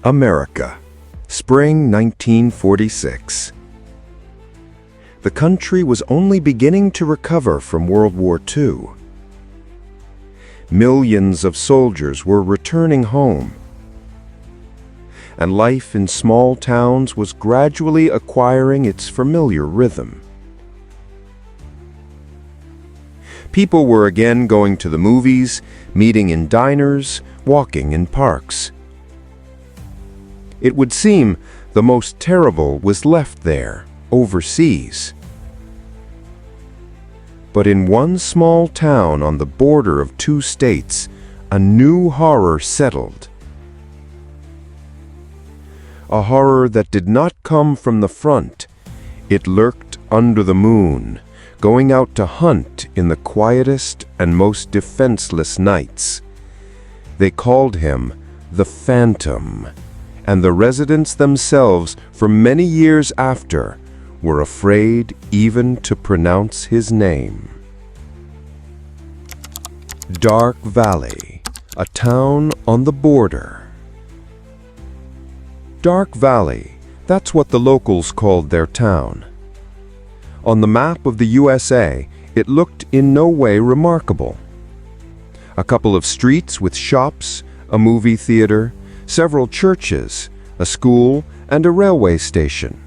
America, spring 1946. The country was only beginning to recover from World War II. Millions of soldiers were returning home, and life in small towns was gradually acquiring its familiar rhythm. People were again going to the movies, meeting in diners, walking in parks. It would seem the most terrible was left there, overseas. But in one small town on the border of two states, a new horror settled. A horror that did not come from the front. It lurked under the moon, going out to hunt in the quietest and most defenseless nights. They called him the Phantom, and the residents themselves, for many years after, were afraid even to pronounce his name. Dark Valley, a town on the border. Dark Valley, that's what the locals called their town. On the map of the USA, it looked in no way remarkable. A couple of streets with shops, a movie theater, several churches, a school, and a railway station.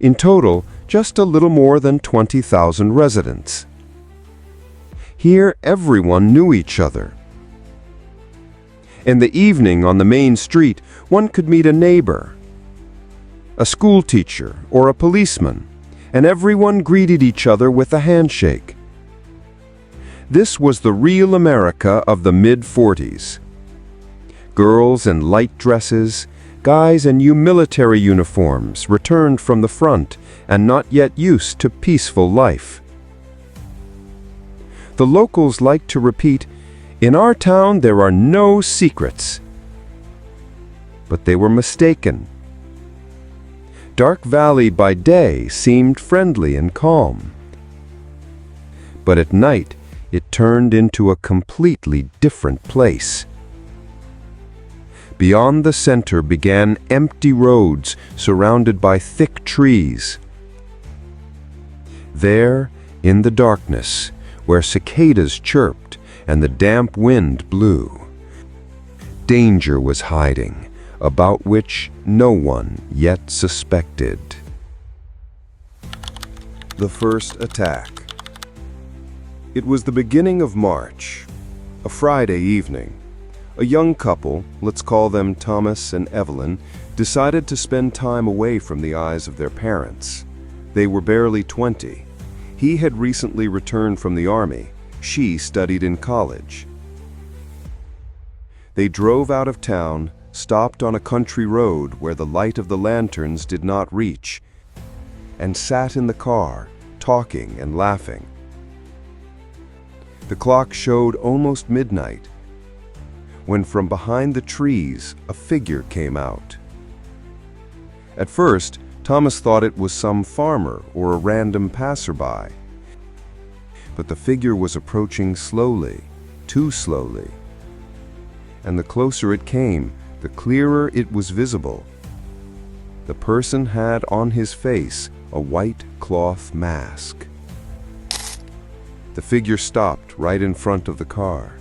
In total, just a little more than 20,000 residents. Here, everyone knew each other. In the evening on the main street, one could meet a neighbor, a school teacher, or a policeman, and everyone greeted each other with a handshake. This was the real America of the mid-40s. Girls in light dresses, guys in new military uniforms returned from the front and not yet used to peaceful life. The locals liked to repeat, "In our town there are no secrets." But they were mistaken. Dark Valley by day seemed friendly and calm. But at night it turned into a completely different place. Beyond the center began empty roads surrounded by thick trees. There, in the darkness, where cicadas chirped and the damp wind blew, danger was hiding, about which no one yet suspected. The first attack. It was the beginning of March, a Friday evening. A young couple, let's call them Thomas and Evelyn, decided to spend time away from the eyes of their parents. They were barely 20. He had recently returned from the army. She studied in college. They drove out of town, stopped on a country road where the light of the lanterns did not reach, and sat in the car, talking and laughing. The clock showed almost midnight, when from behind the trees a figure came out. At first, Thomas thought it was some farmer or a random passerby. But the figure was approaching slowly, too slowly. And the closer it came, the clearer it was visible. The person had on his face a white cloth mask. The figure stopped right in front of the car.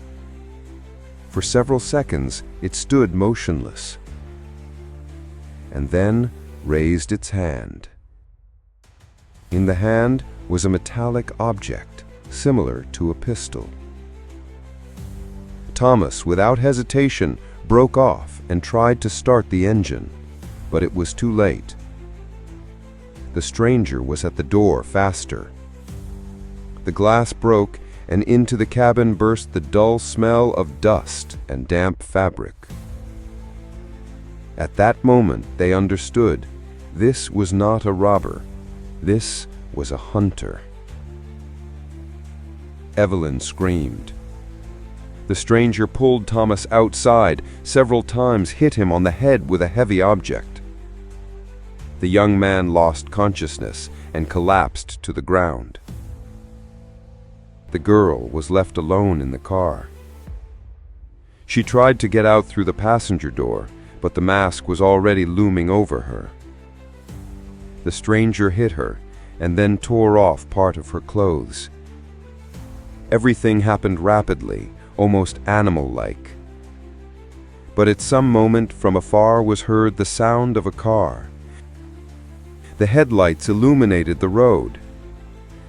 For several seconds, it stood motionless, and then raised its hand. In the hand was a metallic object, similar to a pistol. Thomas, without hesitation, broke off and tried to start the engine, but it was too late. The stranger was at the door faster. The glass broke, and into the cabin burst the dull smell of dust and damp fabric. At that moment they understood this was not a robber. This was a hunter. Evelyn screamed. The stranger pulled Thomas outside, several times hit him on the head with a heavy object. The young man lost consciousness and collapsed to the ground. The girl was left alone in the car. She tried to get out through the passenger door, but the mask was already looming over her. The stranger hit her and then tore off part of her clothes. Everything happened rapidly, almost animal-like. But at some moment from afar was heard the sound of a car. The headlights illuminated the road.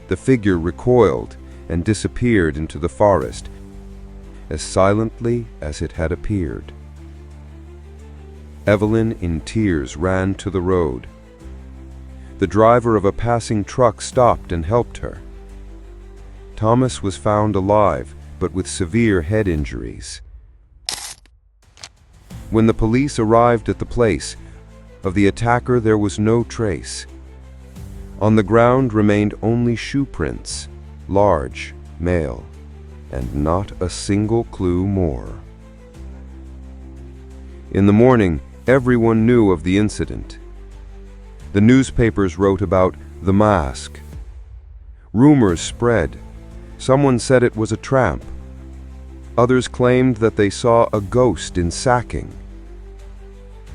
The figure recoiled and disappeared into the forest, as silently as it had appeared. Evelyn, in tears, ran to the road. The driver of a passing truck stopped and helped her. Thomas was found alive, but with severe head injuries. When the police arrived at the place, of the attacker there was no trace. On the ground remained only shoe prints, large, male, and not a single clue more. In the morning, everyone knew of the incident. The newspapers wrote about the mask. Rumors spread. Someone said it was a tramp. Others claimed that they saw a ghost in sacking.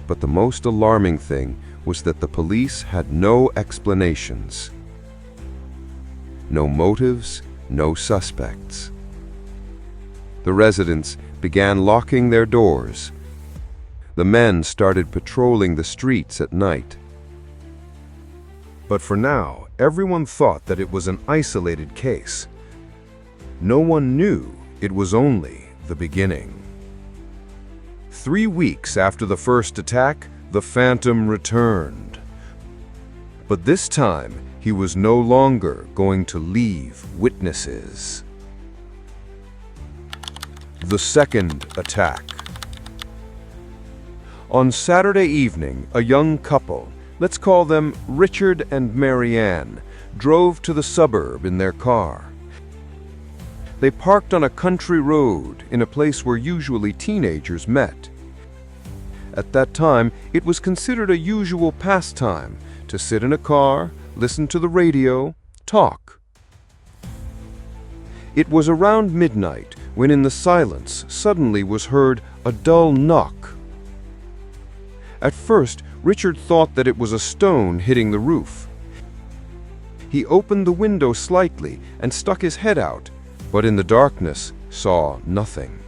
But the most alarming thing was that the police had no explanations. No motives, no suspects. The residents began locking their doors. The men started patrolling the streets at night. But for now, everyone thought that it was an isolated case. No one knew it was only the beginning. 3 weeks after the first attack, the Phantom returned. But this time, he was no longer going to leave witnesses. The second attack. On Saturday evening, a young couple, let's call them Richard and Mary Ann, drove to the suburb in their car. They parked on a country road in a place where usually teenagers met. At that time, it was considered a usual pastime to sit in a car, listen to the radio, talk. It was around midnight when in the silence suddenly was heard a dull knock. At first, Richard thought that it was a stone hitting the roof. He opened the window slightly and stuck his head out, but in the darkness saw nothing.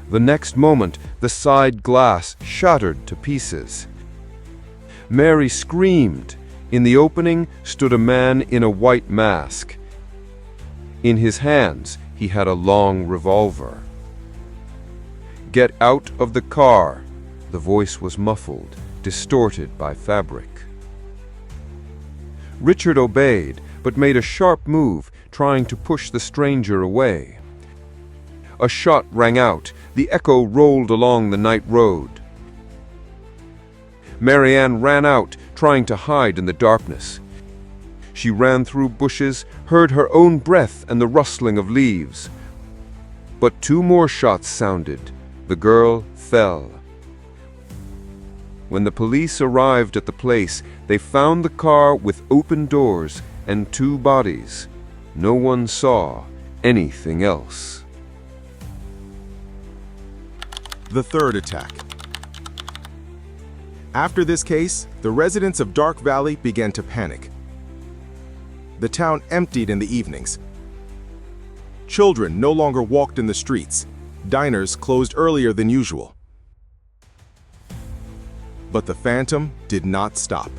The next moment, the side glass shattered to pieces. Mary screamed. In the opening stood a man in a white mask. In his hands, he had a long revolver. "Get out of the car." The voice was muffled, distorted by fabric. Richard obeyed, but made a sharp move, trying to push the stranger away. A shot rang out. The echo rolled along the night road. Mary Ann ran out, trying to hide in the darkness. She ran through bushes, heard her own breath and the rustling of leaves. But 2 more shots sounded. The girl fell. When the police arrived at the place, they found the car with open doors and 2 bodies. No one saw anything else. The third attack. After this case, the residents of Dark Valley began to panic. The town emptied in the evenings. Children no longer walked in the streets. Diners closed earlier than usual. But the Phantom did not stop.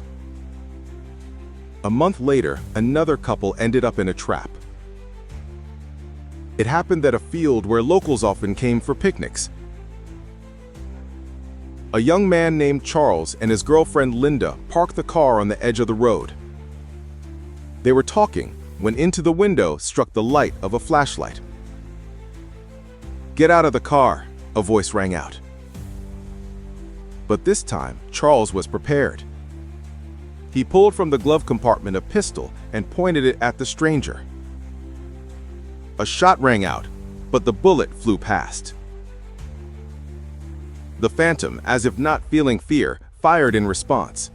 A month later, another couple ended up in a trap. It happened at a field where locals often came for picnics. A young man named Charles and his girlfriend Linda parked the car on the edge of the road. They were talking when into the window struck the light of a flashlight. "Get out of the car," a voice rang out. But this time, Charles was prepared. He pulled from the glove compartment a pistol and pointed it at the stranger. A shot rang out, but the bullet flew past. The Phantom, as if not feeling fear, fired in response.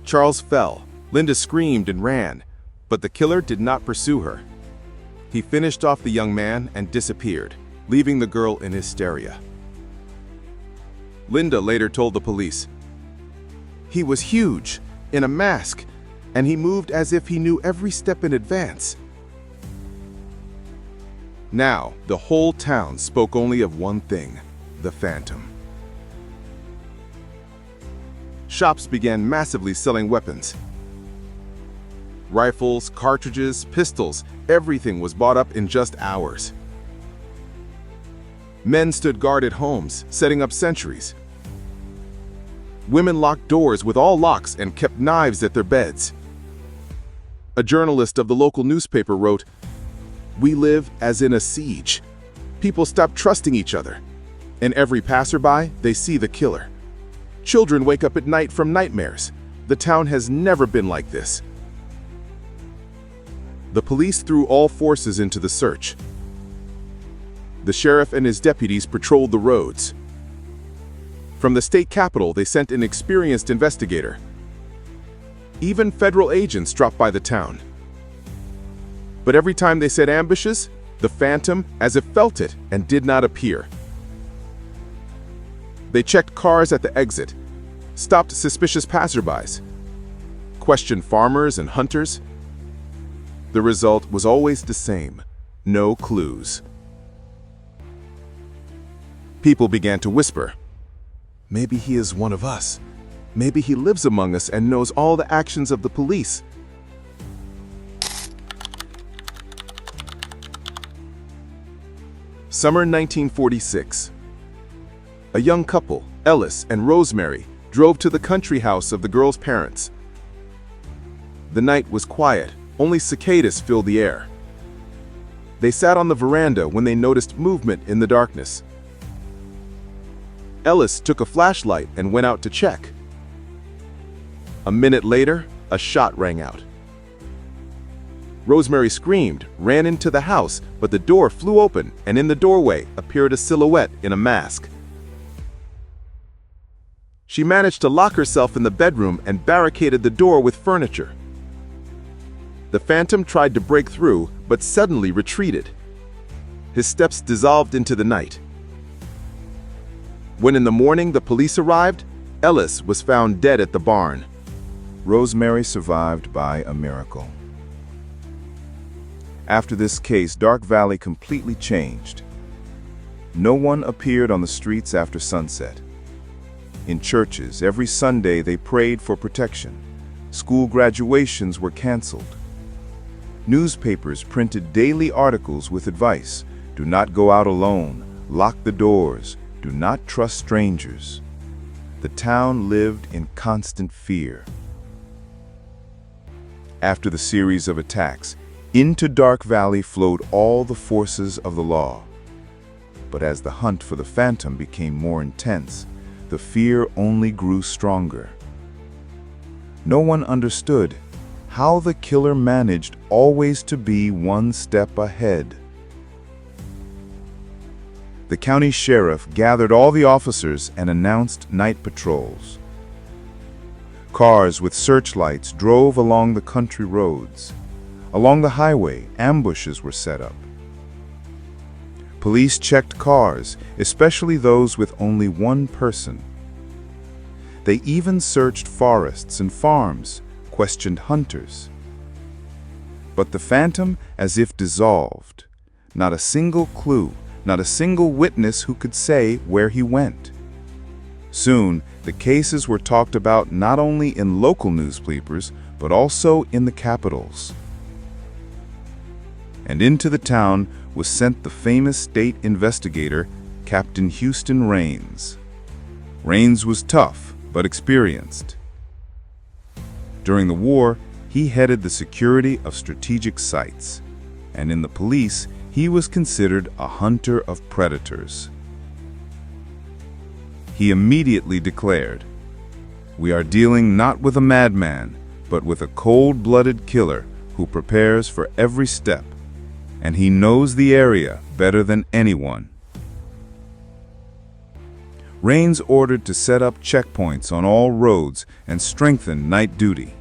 Charles fell. Linda screamed and ran, but the killer did not pursue her. He finished off the young man and disappeared, leaving the girl in hysteria. Linda later told the police, "He was huge, in a mask, and he moved as if he knew every step in advance." Now, the whole town spoke only of one thing: the Phantom. Shops began massively selling weapons. Rifles, cartridges, pistols, everything was bought up in just hours. Men stood guard at homes, setting up sentries. Women locked doors with all locks and kept knives at their beds. A journalist of the local newspaper wrote, "We live as in a siege. People stop trusting each other. And every passerby, they see the killer. Children wake up at night from nightmares. The town has never been like this." The police threw all forces into the search. The sheriff and his deputies patrolled the roads. From the state capitol, they sent an experienced investigator. Even federal agents dropped by the town. But every time they set ambushes, the Phantom as if felt it and did not appear. They checked cars at the exit, stopped suspicious passerbys, questioned farmers and hunters. The result was always the same: no clues. People began to whisper, "Maybe he is one of us. Maybe he lives among us and knows all the actions of the police." Summer 1946. A young couple, Ellis and Rosemary, drove to the country house of the girl's parents. The night was quiet, only cicadas filled the air. They sat on the veranda when they noticed movement in the darkness. Ellis took a flashlight and went out to check. A minute later, a shot rang out. Rosemary screamed, ran into the house, but the door flew open, and in the doorway appeared a silhouette in a mask. She managed to lock herself in the bedroom and barricaded the door with furniture. The Phantom tried to break through, but suddenly retreated. His steps dissolved into the night. When in the morning the police arrived, Ellis was found dead at the barn. Rosemary survived by a miracle. After this case, Dark Valley completely changed. No one appeared on the streets after sunset. In churches, every Sunday they prayed for protection. School graduations were canceled. Newspapers printed daily articles with advice: do not go out alone, lock the doors, do not trust strangers. The town lived in constant fear. After the series of attacks, into Dark Valley flowed all the forces of the law. But as the hunt for the Phantom became more intense, the fear only grew stronger. No one understood how the killer managed always to be one step ahead. The county sheriff gathered all the officers and announced night patrols. Cars with searchlights drove along the country roads. Along the highway, ambushes were set up. Police checked cars, especially those with only one person. They even searched forests and farms, questioned hunters. But the Phantom as if dissolved. Not a single clue, not a single witness who could say where he went. Soon, the cases were talked about not only in local newspapers, but also in the capitals. And into the town was sent the famous state investigator, Captain Houston Raines. Raines was tough, but experienced. During the war, he headed the security of strategic sites, and in the police, he was considered a hunter of predators. He immediately declared, "We are dealing not with a madman, but with a cold-blooded killer who prepares for every step, and he knows the area better than anyone." Raines ordered to set up checkpoints on all roads and strengthen night duty.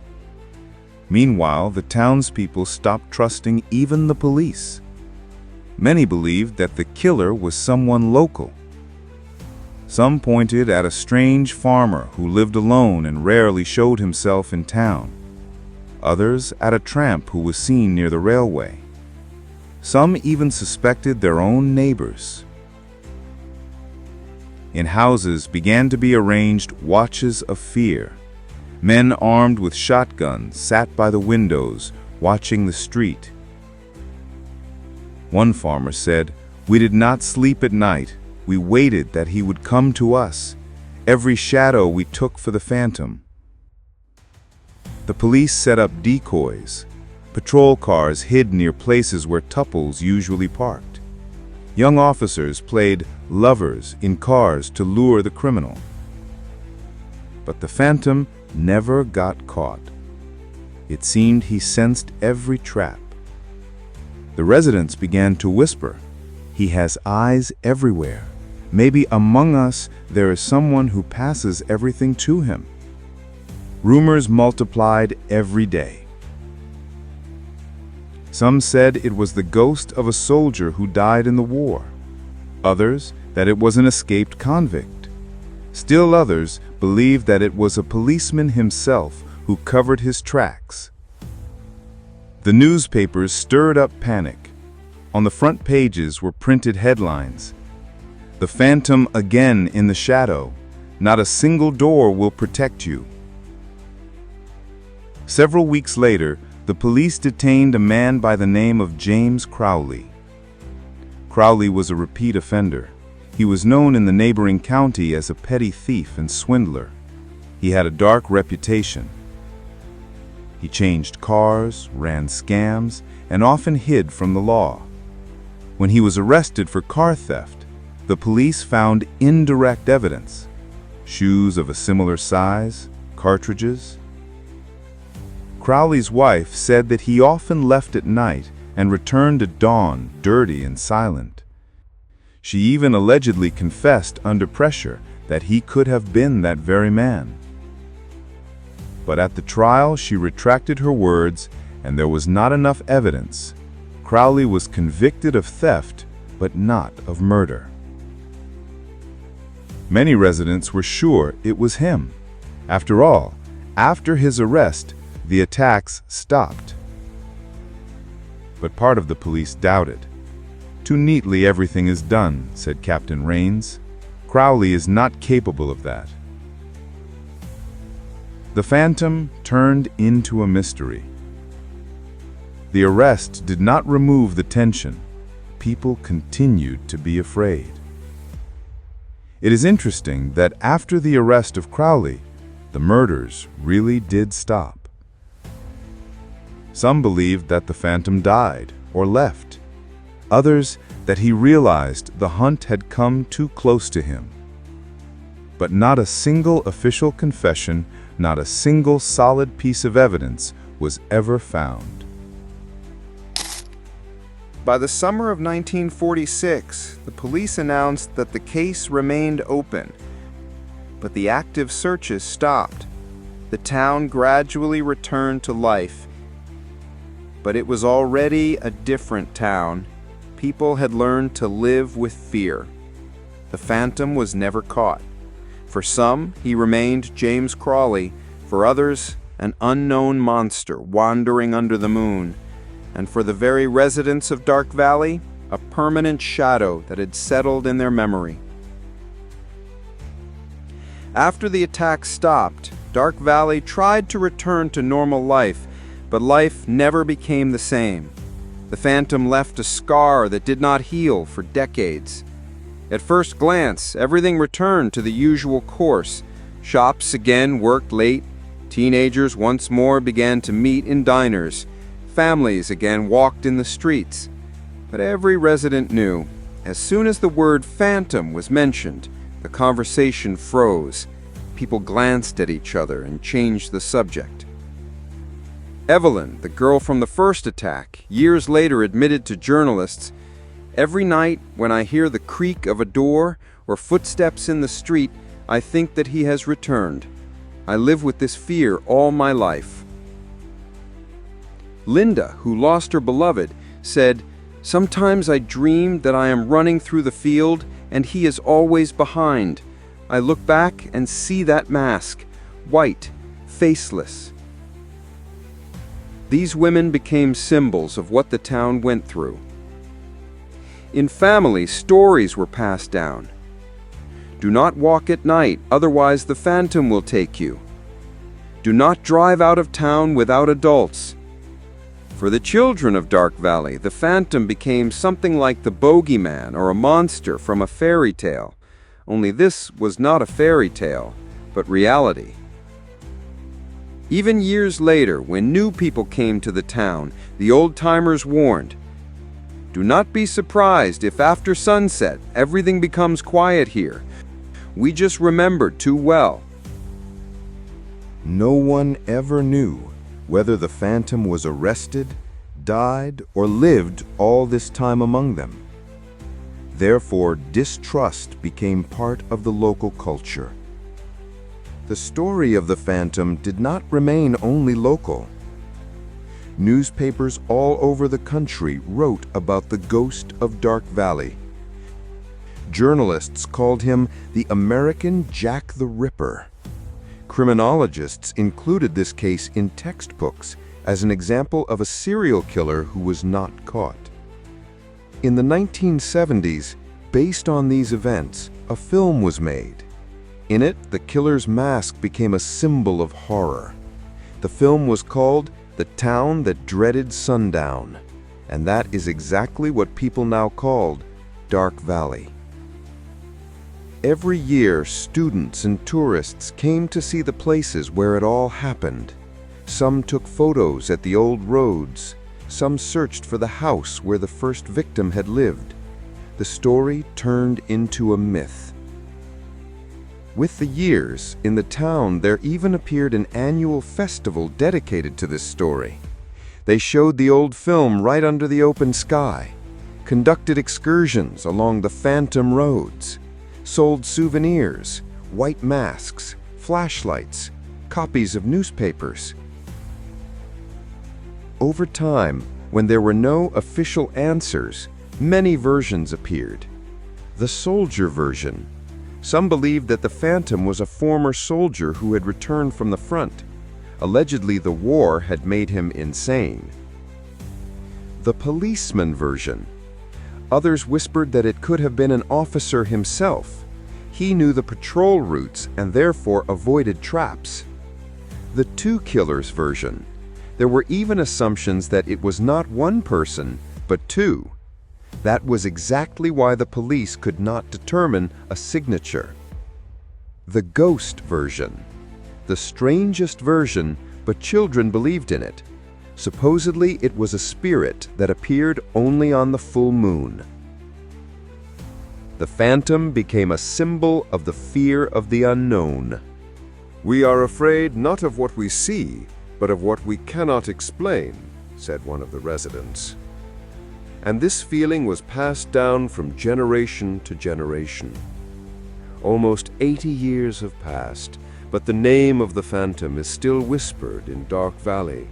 Meanwhile, the townspeople stopped trusting even the police. Many believed that the killer was someone local. Some pointed at a strange farmer who lived alone and rarely showed himself in town. Others at a tramp who was seen near the railway. Some even suspected their own neighbors. In houses began to be arranged watches of fear. Men armed with shotguns sat by the windows, watching the street. One farmer said, "We did not sleep at night. We waited that he would come to us. Every shadow we took for the phantom." The police set up decoys. Patrol cars hid near places where tuples usually parked. Young officers played lovers in cars to lure the criminal. But the phantom never got caught. It seemed he sensed every trap. The residents began to whisper, "He has eyes everywhere. Maybe among us there is someone who passes everything to him." Rumors multiplied every day. Some said it was the ghost of a soldier who died in the war. Others that it was an escaped convict. Still others believed that it was a policeman himself who covered his tracks. The newspapers stirred up panic. On the front pages were printed headlines. "The Phantom again in the shadow. Not a single door will protect you." Several weeks later, the police detained a man by the name of James Crowley. Crowley was a repeat offender. He was known in the neighboring county as a petty thief and swindler. He had a dark reputation. He changed cars, ran scams, and often hid from the law. When he was arrested for car theft, the police found indirect evidence: shoes of a similar size, cartridges. Crowley's wife said that he often left at night and returned at dawn, dirty and silent. She even allegedly confessed under pressure that he could have been that very man. But at the trial, she retracted her words, and there was not enough evidence. Crowley was convicted of theft, but not of murder. Many residents were sure it was him. After all, after his arrest, the attacks stopped. But part of the police doubted. "Too neatly everything is done," said Captain Rains. "Crowley is not capable of that." The phantom turned into a mystery. The arrest did not remove the tension. People continued to be afraid. It is interesting that after the arrest of Crowley, the murders really did stop. Some believed that the phantom died or left. Others that he realized the hunt had come too close to him. But not a single official confession, not a single solid piece of evidence was ever found. By the summer of 1946, the police announced that the case remained open, but the active searches stopped. The town gradually returned to life, but it was already a different town. People had learned to live with fear. The phantom was never caught. For some, he remained James Crowley. For others, an unknown monster wandering under the moon. And for the very residents of Dark Valley, a permanent shadow that had settled in their memory. After the attack stopped, Dark Valley tried to return to normal life, but life never became the same. The phantom left a scar that did not heal for decades. At first glance, everything returned to the usual course. Shops again worked late. Teenagers once more began to meet in diners. Families again walked in the streets. But every resident knew, as soon as the word phantom was mentioned, the conversation froze. People glanced at each other and changed the subject. Evelyn, the girl from the first attack, years later admitted to journalists, "Every night when I hear the creak of a door or footsteps in the street, I think that he has returned. I live with this fear all my life." Linda, who lost her beloved, said, Sometimes I dream that I am running through the field and he is always behind. I look back and see that mask, white, faceless. These women became symbols of what the town went through. In families, stories were passed down. Do not walk at night, otherwise the phantom will take you. Do not drive out of town without adults. For the children of Dark Valley, the phantom became something like the bogeyman or a monster from a fairy tale. Only this was not a fairy tale, but reality. Even years later, when new people came to the town, the old-timers warned, "Do not be surprised if after sunset everything becomes quiet here. We just remembered too well." No one ever knew whether the phantom was arrested, died, or lived all this time among them. Therefore, distrust became part of the local culture. The story of the phantom did not remain only local. Newspapers all over the country wrote about the ghost of Dark Valley. Journalists called him the American Jack the Ripper. Criminologists included this case in textbooks as an example of a serial killer who was not caught. In the 1970s, based on these events, a film was made. In it, the killer's mask became a symbol of horror. The film was called The Town That Dreaded Sundown, and that is exactly what people now called Dark Valley. Every year, students and tourists came to see the places where it all happened. Some took photos at the old roads. Some searched for the house where the first victim had lived. The story turned into a myth. With the years, in the town there even appeared an annual festival dedicated to this story. They showed the old film right under the open sky, conducted excursions along the phantom roads, sold souvenirs, white masks, flashlights, copies of newspapers. Over time, when there were no official answers, many versions appeared. The soldier version. Some believed that the phantom was a former soldier who had returned from the front. Allegedly, the war had made him insane. The policeman version. Others whispered that it could have been an officer himself. He knew the patrol routes and therefore avoided traps. The two killers version. There were even assumptions that it was not one person, but two. That was exactly why the police could not determine a signature. The ghost version. The strangest version, but children believed in it. Supposedly, it was a spirit that appeared only on the full moon. The phantom became a symbol of the fear of the unknown. "We are afraid not of what we see, but of what we cannot explain," said one of the residents. And this feeling was passed down from generation to generation. Almost 80 years have passed, but the name of the phantom is still whispered in Dark Valley.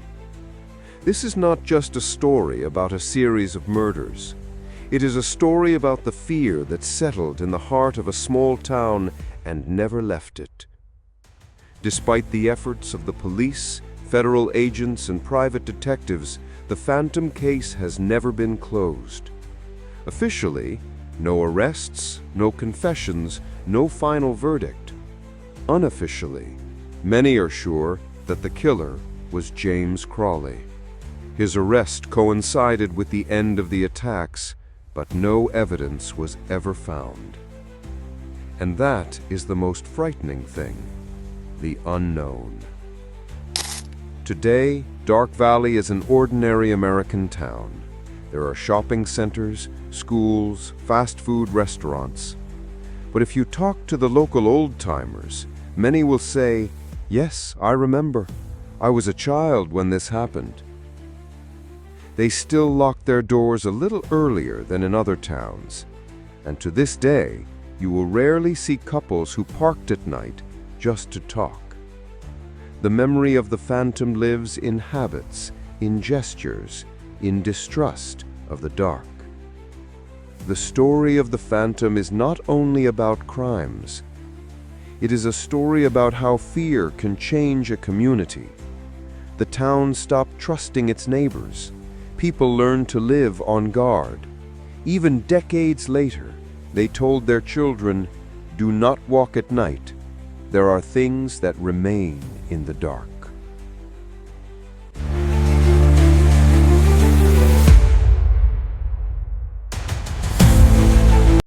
This is not just a story about a series of murders. It is a story about the fear that settled in the heart of a small town and never left it. Despite the efforts of the police, federal agents, and private detectives, the phantom case has never been closed. Officially, no arrests, no confessions, no final verdict. Unofficially, many are sure that the killer was James Crawley. His arrest coincided with the end of the attacks, but no evidence was ever found. And that is the most frightening thing, the unknown. Today, Dark Valley is an ordinary American town. There are shopping centers, schools, fast food restaurants. But if you talk to the local old-timers, many will say, "Yes, I remember. I was a child when this happened." They still lock their doors a little earlier than in other towns. And to this day, you will rarely see couples who parked at night just to talk. The memory of the phantom lives in habits, in gestures, in distrust of the dark. The story of the phantom is not only about crimes. It is a story about how fear can change a community. The town stopped trusting its neighbors. People learned to live on guard. Even decades later, they told their children, "Do not walk at night. There are things that remain in the dark."